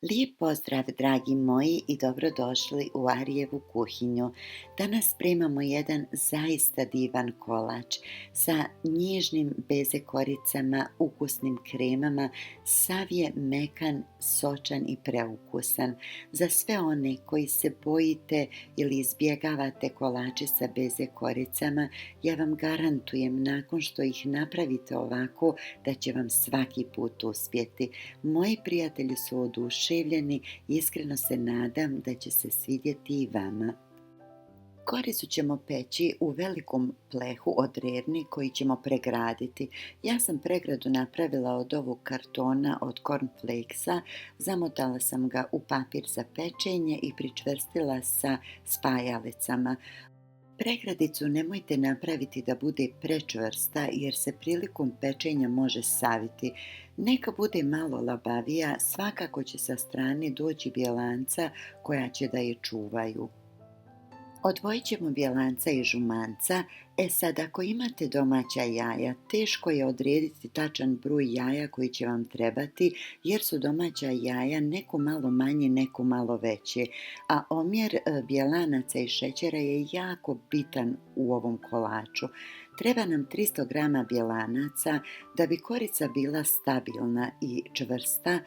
Lijep pozdrav, dragi moji, i dobrodošli u Arijevu kuhinju. Danas spremamo jedan zaista divan kolač sa nježnim beze koricama, ukusnim kremama. Sav je mekan, sočan i preukusan. Za sve one koji se bojite ili izbjegavate kolače sa beze koricama, ja vam garantujem nakon što ih napravite ovako da će vam svaki put uspjeti. Moji prijatelji su oduševljeni. Iskreno se nadam da će se svidjeti i vama. Koricu ćemo peći u velikom plehu od rerni koji ćemo pregraditi. Ja sam pregradu napravila od ovog kartona od cornflakesa, zamotala sam ga u papir za pečenje i pričvrstila sa spajalicama. Pregradicu nemojte napraviti da bude prečvrsta jer se prilikom pečenja može saviti. Neka bude malo labavija, svakako će sa strane doći bjelanca koja će da je čuvaju. Odvojit ćemo bjelanca i žumanca. Sad, ako imate domaća jaja, teško je odrediti tačan broj jaja koji će vam trebati, jer su domaća jaja neko malo manje, neko malo veće, a omjer bjelanaca i šećera je jako bitan u ovom kolaču. Treba nam 300 grama bjelanaca da bi korica bila stabilna i čvrsta.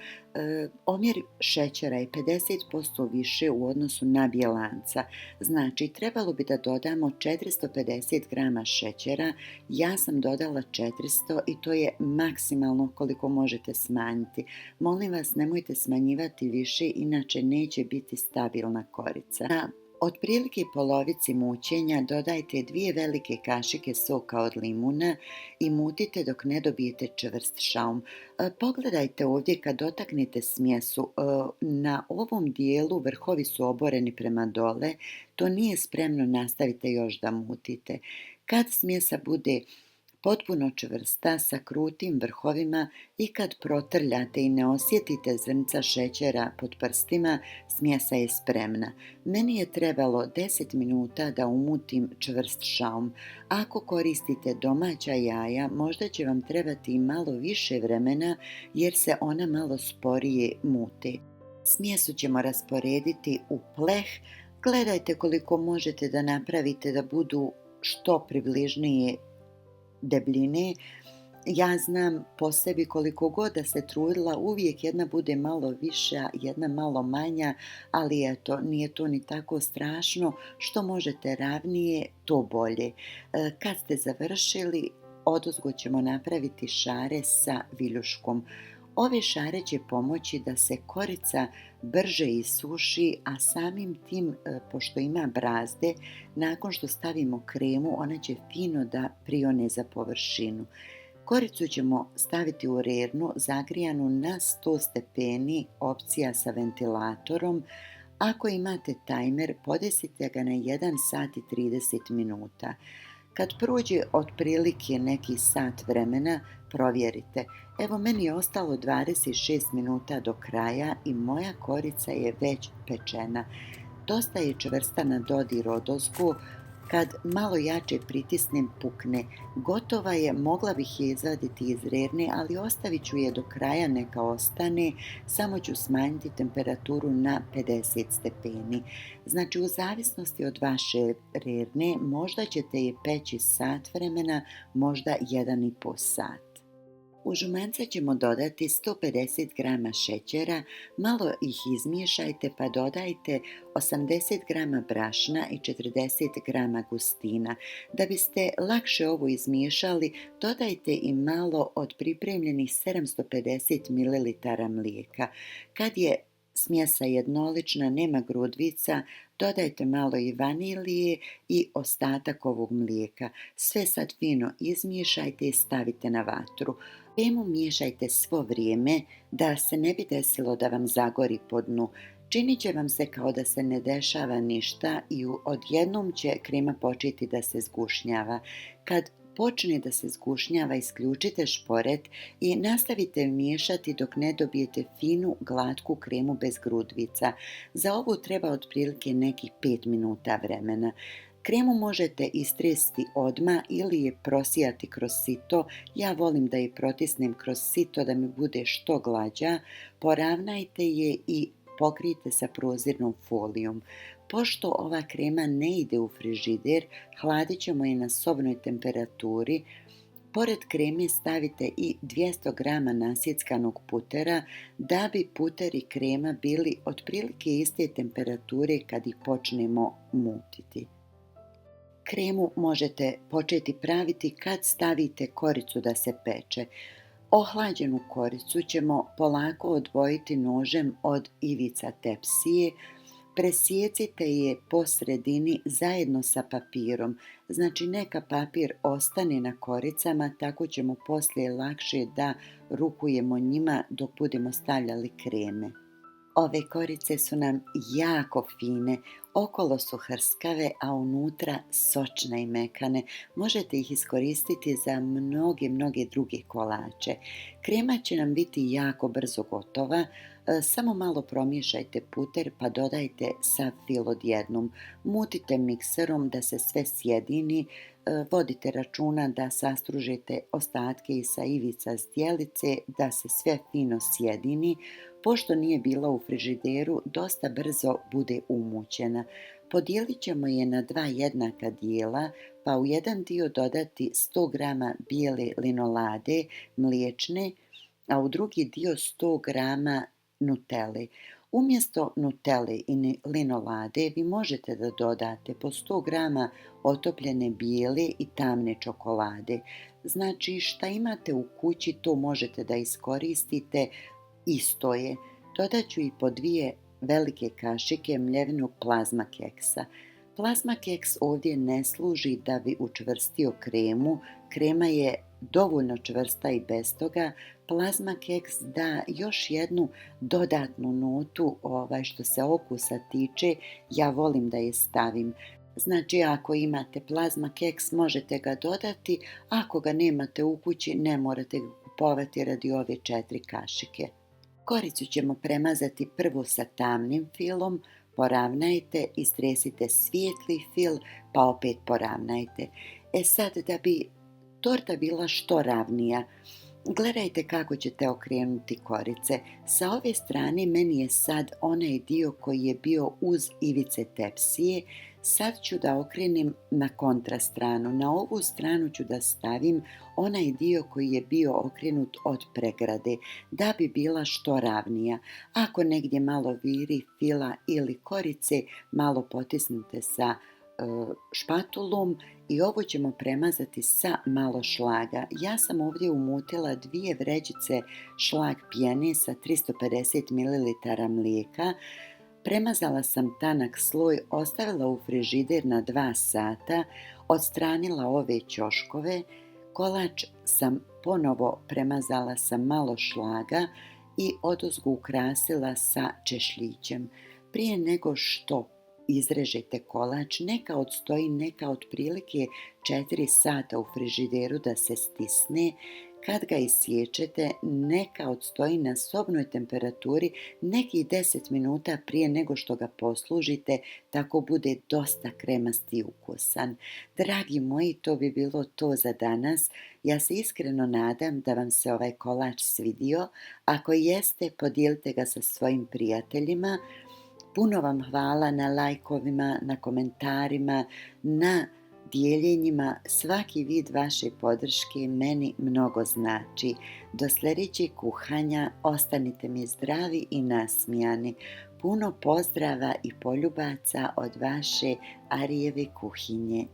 Omjer šećera je 50% više u odnosu na bjelanca. Znači, trebalo bi da dodamo 450 grama šećera. Ja sam dodala 400 i to je maksimalno koliko možete smanjiti. Molim vas, nemojte smanjivati više, inače neće biti stabilna korica. Otprilike polovici mućenja dodajte 2 velike kašike soka od limuna i mutite dok ne dobijete čvrst šaum. Pogledajte ovdje kad dotaknete smjesu, na ovom dijelu vrhovi su oboreni prema dole, to nije spremno, nastavite još da mutite. Kad smjesa bude potpuno čvrsta sa krutim vrhovima i kad protrljate i ne osjetite zrnca šećera pod prstima, smjesa je spremna. Meni je trebalo 10 minuta da umutim čvrst šaum. Ako koristite domaća jaja, možda će vam trebati i malo više vremena jer se ona malo sporije mute. Smjesu ćemo rasporediti u pleh. Gledajte koliko možete da napravite da budu što približnije debljine. Ja znam po sebi koliko god da se trudila, uvijek jedna bude malo viša, jedna malo manja, ali eto, nije to ni tako strašno. Što možete ravnije, to bolje. Kad ste završili, odozgo ćemo napraviti šare sa viljuškom. Ove šare će pomoći da se korica brže isuši, a samim tim, pošto ima brazde, nakon što stavimo kremu, ona će fino da prione za površinu. Koricu ćemo staviti u rernu zagrijanu na 100 stepeni, opcija sa ventilatorom. Ako imate tajmer, podesite ga na 1 sat i 30 minuta. Kad prođe otprilike neki sat vremena, provjerite. Evo, meni je ostalo 26 minuta do kraja i moja korica je već pečena. Dosta je čvrsta na dodir odozgo. Kad malo jače pritisnem, pukne. Gotova je, mogla bih je izvaditi iz rerne, ali ostavit ću je do kraja, neka ostane, samo ću smanjiti temperaturu na 50 stepeni. Znači, u zavisnosti od vaše rerne, možda ćete je peći sat vremena, možda 1,5 sat. U žumance ćemo dodati 150 grama šećera, malo ih izmiješajte pa dodajte 80 grama brašna i 40 grama gustina. Da biste lakše ovo izmiješali, dodajte i malo od pripremljenih 750 ml mlijeka. Kad je smjesa jednolična, nema grudvica, dodajte malo i vanilije i ostatak ovog mlijeka. Sve sad fino izmiješajte i stavite na vatru. Kremu miješajte svo vrijeme da se ne bi desilo da vam zagori po dnu. Činit će vam se kao da se ne dešava ništa i odjednom će krema početi da se zgušnjava. Kad počne da se zgušnjava, isključite šporet i nastavite miješati dok ne dobijete finu, glatku kremu bez grudvica. Za ovo treba otprilike nekih 5 minuta vremena. Kremu možete istresti odmah ili je prosijati kroz sito. Ja volim da je protisnem kroz sito da mi bude što glađa. Poravnajte je i pokrijte sa prozirnom folijom. Pošto ova krema ne ide u frižider, hladit ćemo je na sobnoj temperaturi. Pored kreme stavite i 200 g nasjeckanog putera da bi puter i krema bili otprilike iste temperature kad ih počnemo mutiti. Kremu možete početi praviti kad stavite koricu da se peče. Ohlađenu koricu ćemo polako odvojiti nožem od ivica tepsije. Presijecite je po sredini zajedno sa papirom, znači neka papir ostane na koricama, tako ćemo poslije lakše da rukujemo njima dok budemo stavljali kreme. Ove korice su nam jako fine, okolo su hrskave, a unutra sočne i mekane. Možete ih iskoristiti za mnoge druge kolače. Krema će nam biti jako brzo gotova. Samo malo promiješajte puter pa dodajte sav fil odjednom. Mutite mikserom da se sve sjedini. Vodite računa da sastružete ostatke i sa ivica zdjelice, da se sve fino sjedini. Pošto nije bila u frižideru, dosta brzo bude umućena. Podijelit ćemo je na 2 jednaka dijela, pa u jedan dio dodati 100 g bijele linolade mliječne, a u drugi dio 100 g nutele. Umjesto nutele i linolade vi možete da dodate po 100 g otopljene bijele i tamne čokolade. Znači šta imate u kući to možete da iskoristite, isto je. Dodat ću i po 2 velike kašike mljevenog plazma keksa. Plazma keks ovdje ne služi da bi učvrstio kremu. Krema je dovoljno čvrsta i bez toga. Plazma keks da još jednu dodatnu notu što se okusa tiče. Ja volim da je stavim. Znači ako imate plazma keks možete ga dodati, ako ga nemate u kući ne morate ga kupovati radi ove 4 kašike. Koricu ćemo premazati prvo sa tamnim filom, poravnajte, istresite svijetli fil, pa opet poravnajte. Sad da bi torta bila što ravnija, gledajte kako ćete okrenuti korice. Sa ove strane meni je sad onaj dio koji je bio uz ivice tepsije. Sad ću da okrenem na kontrastranu. Na ovu stranu ću da stavim onaj dio koji je bio okrenut od pregrade, da bi bila što ravnija. Ako negdje malo viri fila ili korice, malo potisnite sa špatulom i ovo ćemo premazati sa malo šlaga. Ja sam ovdje umutila 2 vrećice šlag pjene sa 350 ml mlijeka. Premazala sam tanak sloj, ostavila u frižider na 2 sata, odstranila ove ćoškove. Kolač sam ponovo premazala sa malo šlaga i odozgo ukrasila sa češljićem. Prije nego što izrežete kolač, neka odstoji neka otprilike 4 sata u frižideru da se stisne. Kad ga isječete, neka odstoji na sobnoj temperaturi nekih 10 minuta prije nego što ga poslužite, tako bude dosta kremast i ukusan. Dragi moji, to bi bilo to za danas. Ja se iskreno nadam da vam se ovaj kolač svidio. Ako jeste, podijelite ga sa svojim prijateljima. Puno vam hvala na lajkovima, na komentarima, na dijeljenjima. Svaki vid vaše podrške meni mnogo znači. Do sljedećeg kuhanja ostanite mi zdravi i nasmijani. Puno pozdrava i poljubaca od vaše Arijeve kuhinje.